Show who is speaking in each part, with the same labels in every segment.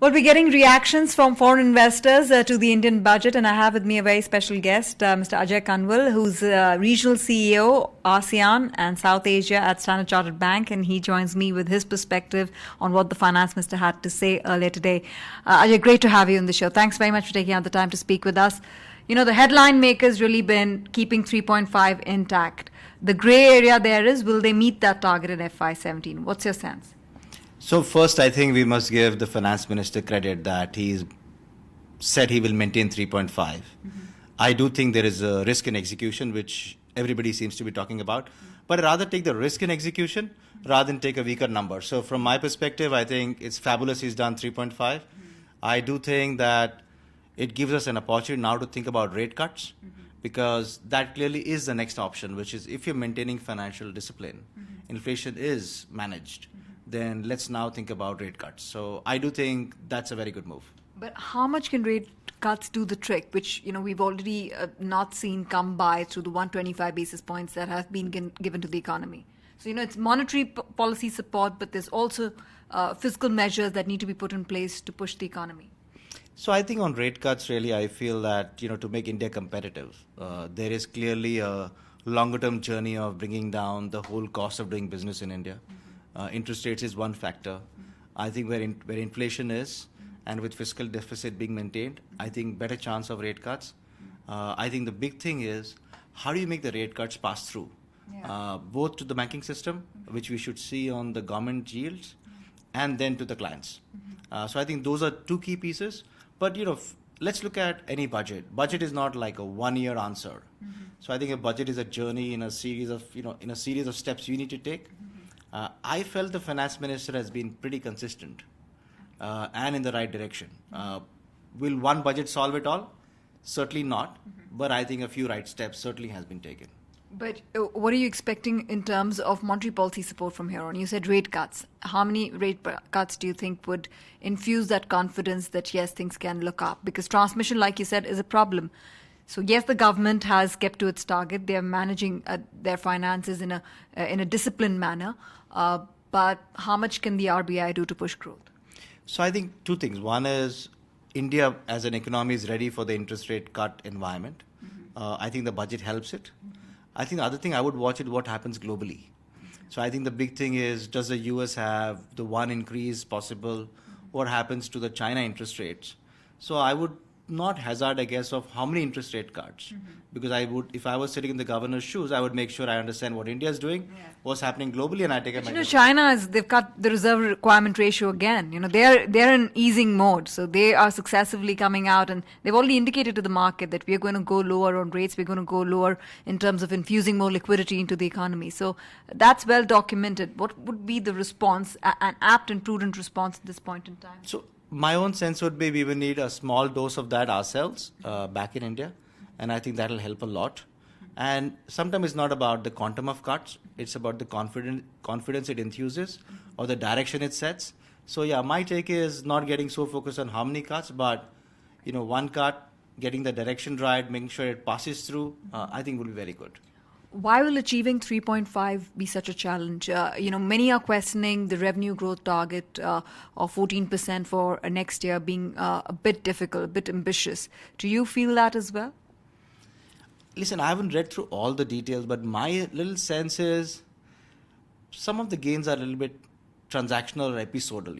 Speaker 1: Well, we're getting reactions from foreign investors to the Indian budget, and I have with me a very special guest, Mr. Ajay Kanwal, who's regional CEO, ASEAN and South Asia at Standard Chartered Bank, and he joins me with his perspective on what the finance minister had to say earlier today. Ajay, great to have you on the show. Thanks very much for taking out the time to speak with us. You know, the headline maker's really been keeping 3.5 intact. The grey area there is, will they meet that target in FY17? What's your sense?
Speaker 2: So first, I think we must give the finance minister credit that he's said he will maintain 3.5. I do think there is a risk in execution, which everybody seems to be talking about. But I'd rather take the risk in execution rather than take a weaker number. So from my perspective, I think it's fabulous he's done 3.5. I do think that it gives us an opportunity now to think about rate cuts, because that clearly is the next option, which is if you're maintaining financial discipline, inflation is managed, then let's now think about rate cuts. So I do think that's a very good move.
Speaker 1: But how much can rate cuts do the trick, which we've already not seen come by through the 125 basis points that have been given to the economy? So, it's monetary policy support, but there's also fiscal measures that need to be put in place to push the economy.
Speaker 2: So I think on rate cuts, really, I feel that, to make India competitive, there is clearly a longer-term journey of bringing down the whole cost of doing business in India. Interest rates is one factor. I think where inflation is, and with fiscal deficit being maintained, I think better chance of rate cuts. I think the big thing is, how do you make the rate cuts pass through? Both to the banking system, which we should see on the government yields, and then to the clients. So I think those are two key pieces. But, let's look at any budget. Budget is not like a one-year answer. So I think a budget is a journey in a series of steps you need to take. I felt the finance minister has been pretty consistent and in the right direction. Will one budget solve it all? Certainly not. But I think a few right steps certainly has been taken.
Speaker 1: But what are you expecting in terms of monetary policy support from here on? You said rate cuts. How many rate cuts do you think would infuse that confidence that, yes, things can look up? Because transmission, like you said, is a problem. So, yes, the government has kept to its target. They are managing their finances in a disciplined manner. But how much can the RBI do to push growth?
Speaker 2: So I think two things. One is India as an economy is ready for the interest rate cut environment. I think the budget helps it. I think the other thing I would watch is what happens globally. So I think the big thing is, does the US have the one increase possible? What happens to the China interest rates? So I would not hazard a guess of how many interest rate cuts, because if I was sitting in the governor's shoes, I would make sure I understand what India is doing, what's happening globally, and I take it.
Speaker 1: China they've cut the reserve requirement ratio again. They're in easing mode, so they are successively coming out, and they've already indicated to the market that we are going to go lower on rates. We're going to go lower in terms of infusing more liquidity into the economy. So that's well documented. What would be the response, an apt and prudent response at this point in time?
Speaker 2: So my own sense would be we will need a small dose of that ourselves back in India, and I think that will help a lot. And sometimes it's not about the quantum of cuts, it's about the confidence it infuses or the direction it sets. So yeah, my take is not getting so focused on how many cuts, but one cut, getting the direction right, making sure it passes through, I think will be very good.
Speaker 1: Why will achieving 3.5 be such a challenge? Many are questioning the revenue growth target of 14% for next year being a bit difficult, a bit ambitious. Do you feel that as well?
Speaker 2: Listen, I haven't read through all the details, but my little sense is some of the gains are a little bit transactional or episodal,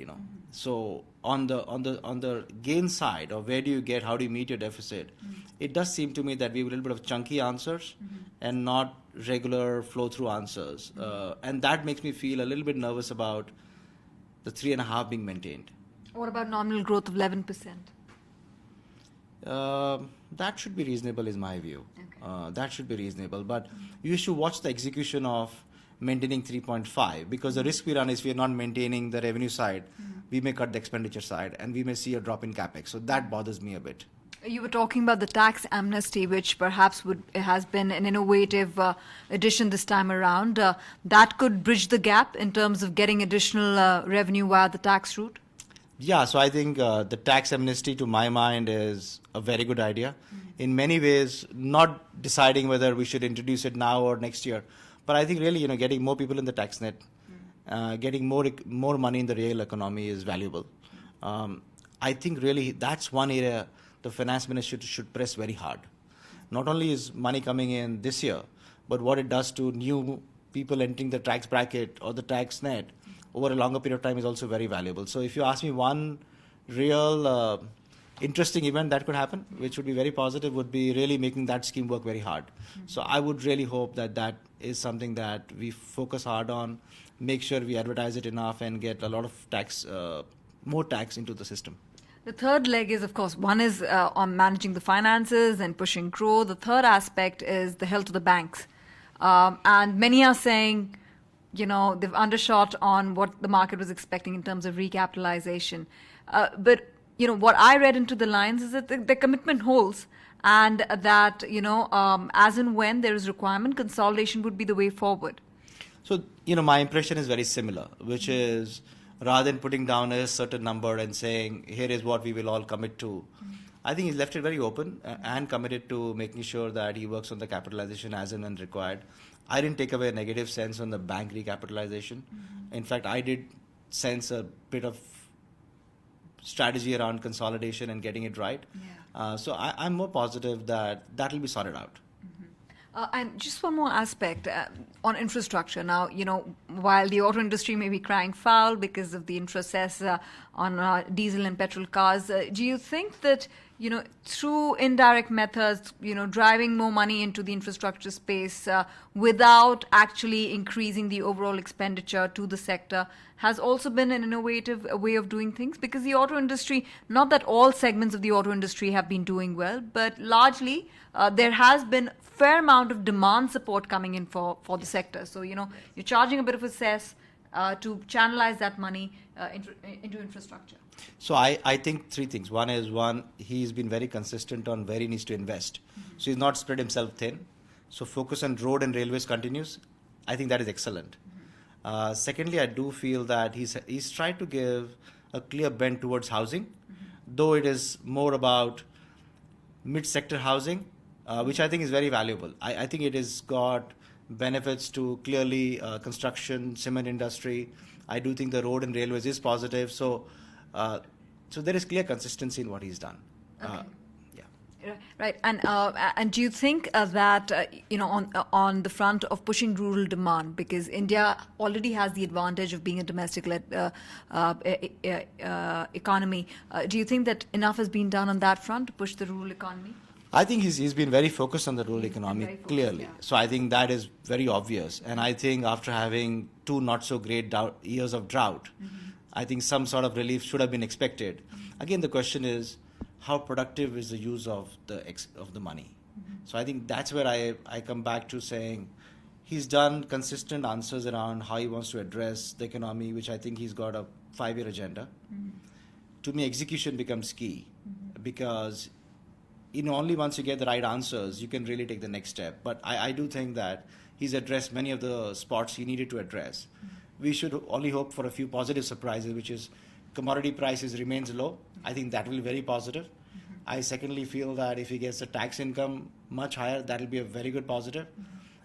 Speaker 2: So on the gain side, or where do you get, how do you meet your deficit, it does seem to me that we have a little bit of chunky answers and not regular flow-through answers. And that makes me feel a little bit nervous about the 3.5 being maintained.
Speaker 1: What about nominal growth of 11%?
Speaker 2: That should be reasonable, is my view.
Speaker 1: Okay.
Speaker 2: That should be reasonable. But you should watch the execution of maintaining 3.5, because the risk we run is we are not maintaining the revenue side. We may cut the expenditure side, and we may see a drop in capex. So that bothers me a bit.
Speaker 1: You were talking about the tax amnesty, which perhaps has been an innovative addition this time around. That could bridge the gap in terms of getting additional revenue via the tax route?
Speaker 2: Yeah, so I think the tax amnesty, to my mind, is a very good idea. In many ways, not deciding whether we should introduce it now or next year, but I think really, getting more people in the tax net, getting more money in the real economy is valuable. I think really that's one area the finance minister should press very hard. Not only is money coming in this year, but what it does to new people entering the tax bracket or the tax net over a longer period of time is also very valuable. So if you ask me one real interesting event that could happen, which would be very positive, would be really making that scheme work very hard. So I would really hope that that is something that we focus hard on, make sure we advertise it enough and get a lot of tax, more tax into the system.
Speaker 1: The third leg is, of course, one is on managing the finances and pushing growth. The third aspect is the health of the banks. And many are saying, they've undershot on what the market was expecting in terms of recapitalization. But what I read into the lines is that the commitment holds, and that, as and when there is requirement, consolidation would be the way forward.
Speaker 2: So, my impression is very similar, which is rather than putting down a certain number and saying, here is what we will all commit to, I think he's left it very open and committed to making sure that he works on the capitalization as and when required. I didn't take away a negative sense on the bank recapitalization. In fact, I did sense a bit of strategy around consolidation and getting it right.
Speaker 1: Yeah.
Speaker 2: So I'm more positive that that will be sorted out.
Speaker 1: And just one more aspect on infrastructure. Now, while the auto industry may be crying foul because of the interest cess on diesel and petrol cars, do you think that, through indirect methods, driving more money into the infrastructure space without actually increasing the overall expenditure to the sector has also been an innovative way of doing things? Because the auto industry, not that all segments of the auto industry have been doing well, but largely there has been fair amount of demand support coming in for the sector. So, you're charging a bit of a cess to channelize that money into infrastructure.
Speaker 2: So I think three things. One, he's been very consistent on where he needs to invest. So he's not spread himself thin. So focus on road and railways continues. I think that is excellent. Secondly, I do feel that he's tried to give a clear bend towards housing, though it is more about mid-sector housing, which I think is very valuable. I think it has got benefits to clearly construction, cement industry. I do think the road and railways is positive. So there is clear consistency in what he's done.
Speaker 1: Okay. Right, and do you think that on the front of pushing rural demand, because India already has the advantage of being a domestic-led economy, do you think that enough has been done on that front to push the rural economy?
Speaker 2: I think he's been very focused on the rural economy,
Speaker 1: focused,
Speaker 2: clearly.
Speaker 1: Yeah.
Speaker 2: So I think that is very obvious. And I think after having two not so great years of drought, I think some sort of relief should have been expected. Again, the question is, how productive is the use of the money? So I think that's where I come back to saying he's done consistent answers around how he wants to address the economy, which I think he's got a 5-year agenda. To me, execution becomes key because only once you get the right answers, you can really take the next step. But I do think that he's addressed many of the spots he needed to address. We should only hope for a few positive surprises, which is commodity prices remains low. I think that will be very positive. I secondly feel that if he gets the tax income much higher, that will be a very good positive.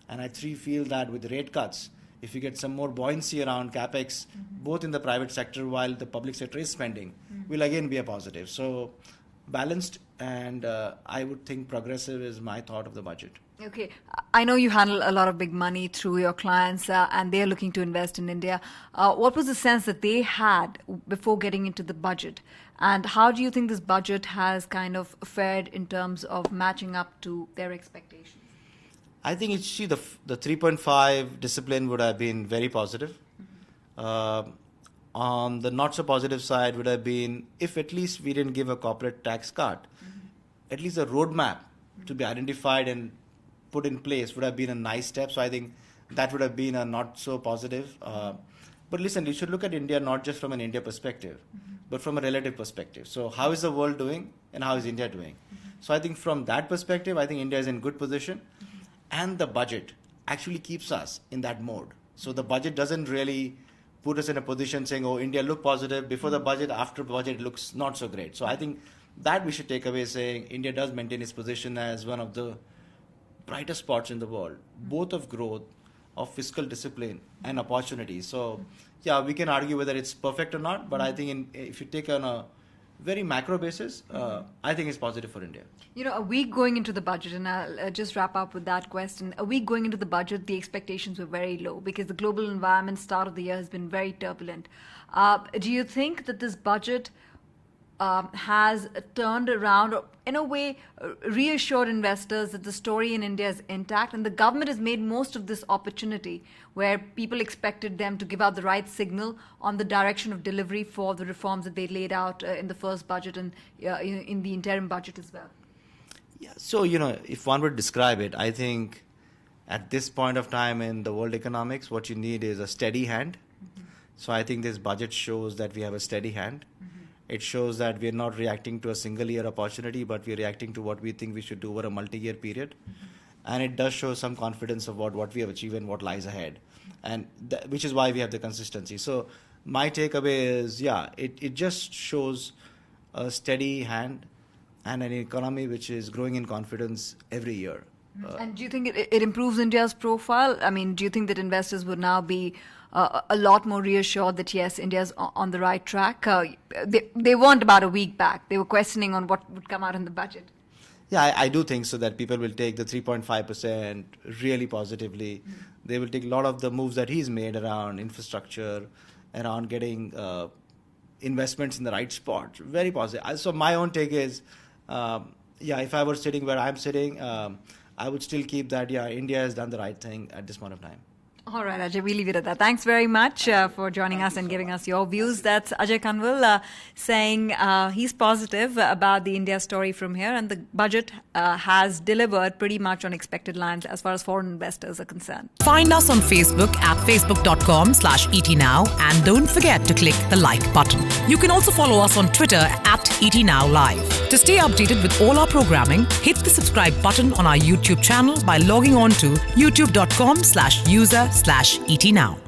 Speaker 2: And I feel that with rate cuts, if you get some more buoyancy around capex, both in the private sector while the public sector is spending, will again be a positive. So balanced, and I would think progressive is my thought of the budget.
Speaker 1: Okay. I know you handle a lot of big money through your clients and they're looking to invest in India. What was the sense that they had before getting into the budget? And how do you think this budget has kind of fared in terms of matching up to their expectations?
Speaker 2: I think the 3.5 discipline would have been very positive. On the not so positive side would have been if at least we didn't give a corporate tax cut, at least a roadmap to be identified and put in place would have been a nice step. So I think that would have been a not so positive. But listen, you should look at India not just from an India perspective, but from a relative perspective. So how is the world doing and how is India doing? So I think from that perspective, I think India is in good position. And the budget actually keeps us in that mode. So the budget doesn't really put us in a position saying, oh, India look positive before the budget, after budget it looks not so great. So I think that we should take away saying India does maintain its position as one of the brightest spots in the world, both of growth, of fiscal discipline and opportunity. So yeah, we can argue whether it's perfect or not, but I think if you take on a very macro basis, I think it's positive for India.
Speaker 1: You know, a week going into the budget, and I'll just wrap up with that question. A week going into the budget, the expectations were very low because the global environment start of the year has been very turbulent. Do you think that this budget has turned around, or in a way reassured investors that the story in India is intact, and the government has made most of this opportunity where people expected them to give out the right signal on the direction of delivery for the reforms that they laid out in the first budget and in the interim budget as well?
Speaker 2: Yeah, so, if one would describe it, I think at this point of time in the world economics, what you need is a steady hand. Mm-hmm. So I think this budget shows that we have a steady hand. Mm-hmm. It shows that we're not reacting to a single year opportunity, but we're reacting to what we think we should do over a multi-year period. Mm-hmm. And it does show some confidence about what we have achieved and what lies ahead, and which is why we have the consistency. So my takeaway is, it just shows a steady hand and an economy which is growing in confidence every year.
Speaker 1: And do you think it improves India's profile? I mean, do you think that investors would now be a lot more reassured that, yes, India's on the right track? They weren't about a week back. They were questioning on what would come out in the budget.
Speaker 2: Yeah, I do think so that people will take the 3.5% really positively. Mm-hmm. They will take a lot of the moves that he's made around infrastructure, around getting investments in the right spot. Very positive. So my own take is, if I were sitting where I'm sitting, I would still keep that, India has done the right thing at this point of time.
Speaker 1: All right, Ajay, we leave it at that. Thanks very much for joining us and giving us your views. That's Ajay Kanwal saying he's positive about the India story from here, and the budget has delivered pretty much on expected lines as far as foreign investors are concerned.
Speaker 3: Find us on Facebook at facebook.com/ETNow, and don't forget to click the like button. You can also follow us on Twitter at ETNowLive. To stay updated with all our programming, hit the subscribe button on our YouTube channel by logging on to youtube.com/user/ETNow.